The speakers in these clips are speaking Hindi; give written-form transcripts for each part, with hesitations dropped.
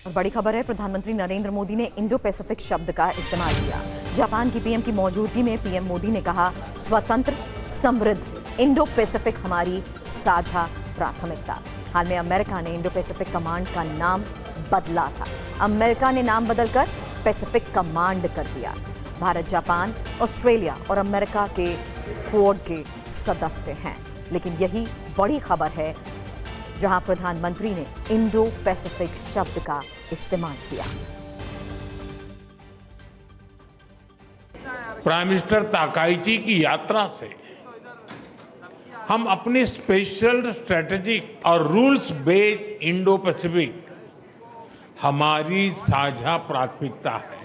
और बड़ी खबर है, प्रधानमंत्री नरेंद्र मोदी ने इंडो पैसिफिक शब्द का इस्तेमाल किया। जापान की पीएम की मौजूदगी में पीएम मोदी ने कहा, स्वतंत्र समृद्ध इंडो पैसिफिक हमारी साझा प्राथमिकता। हाल में अमेरिका ने इंडो पैसिफिक कमांड का नाम बदला था। अमेरिका ने नाम बदलकर पैसिफिक कमांड कर दिया। भारत, जापान, ऑस्ट्रेलिया और अमेरिका के क्वाड के सदस्य हैं, लेकिन यही बड़ी खबर है जहां प्रधानमंत्री ने इंडो पैसिफिक शब्द का इस्तेमाल किया। प्राइम मिनिस्टर ताकाइची की यात्रा से हम अपनी स्पेशल स्ट्रेटेजिक और रूल्स बेस्ड इंडो पैसिफिक हमारी साझा प्राथमिकता है।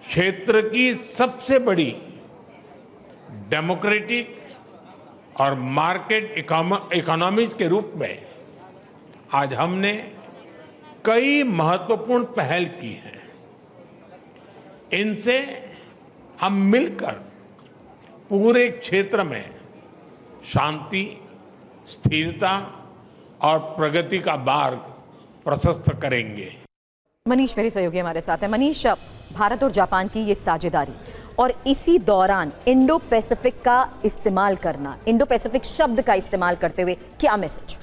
क्षेत्र की सबसे बड़ी डेमोक्रेटिक और मार्केट इकोनॉमीज के रूप में आज हमने कई महत्वपूर्ण पहल की हैं। इनसे हम मिलकर पूरे क्षेत्र में शांति, स्थिरता और प्रगति का मार्ग प्रशस्त करेंगे। मनीष मेरे सहयोगी हमारे साथ है। मनीष, भारत और जापान की ये साझेदारी और इसी दौरान इंडो पैसिफिक का इस्तेमाल करना, इंडो पैसिफिक शब्द का इस्तेमाल करते हुए क्या मैसेज?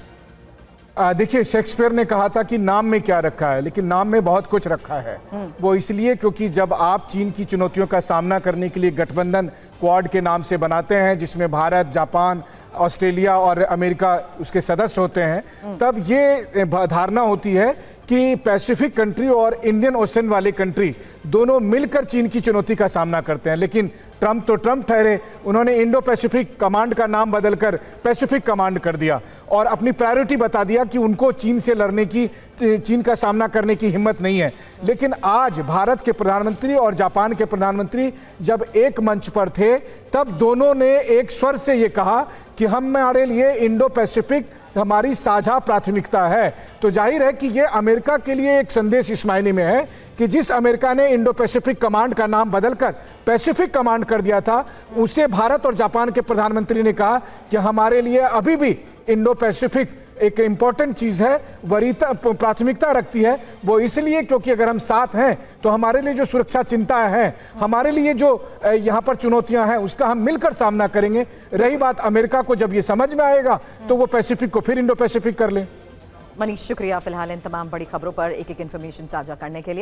देखिए, शेक्सपियर ने कहा था कि नाम में क्या रखा है, लेकिन नाम में बहुत कुछ रखा है। वो इसलिए क्योंकि जब आप चीन की चुनौतियों का सामना करने के लिए गठबंधन क्वाड के नाम से बनाते हैं, जिसमें भारत, जापान, ऑस्ट्रेलिया और अमेरिका उसके सदस्य होते हैं, तब ये धारणा होती है कि पैसिफिक कंट्री और इंडियन ओशन वाले कंट्री दोनों मिलकर चीन की चुनौती का सामना करते हैं। लेकिन ट्रंप तो ट्रंप ठहरे, उन्होंने इंडो पैसिफिक कमांड का नाम बदलकर पैसिफिक कमांड कर दिया और अपनी प्रायोरिटी बता दिया कि उनको चीन से लड़ने की, चीन का सामना करने की हिम्मत नहीं है। लेकिन आज भारत के प्रधानमंत्री और जापान के प्रधानमंत्री जब एक मंच पर थे, तब दोनों ने एक स्वर से ये कहा कि हमारे लिए इंडो पैसिफिक हमारी साझा प्राथमिकता है। तो जाहिर है कि ये अमेरिका के लिए एक संदेश इस मायने में है कि जिस अमेरिका ने इंडो पैसिफिक कमांड का नाम बदलकर पैसिफिक कमांड कर दिया था, उसे भारत और जापान के प्रधानमंत्री ने कहा कि हमारे लिए अभी भी इंडो पैसिफिक एक इंपॉर्टेंट चीज है, वरीयता प्राथमिकता रखती है। वो इसलिए क्योंकि अगर हम साथ हैं तो हमारे लिए जो सुरक्षा चिंताएं हैं, हमारे लिए जो यहाँ पर चुनौतियां हैं, उसका हम मिलकर सामना करेंगे। रही बात अमेरिका को जब ये समझ में आएगा तो वो पैसिफिक को फिर इंडो पैसिफिक कर ले। मनीष, शुक्रिया फिलहाल इन तमाम बड़ी खबरों पर एक एक इन्फॉर्मेशन साझा करने के लिए।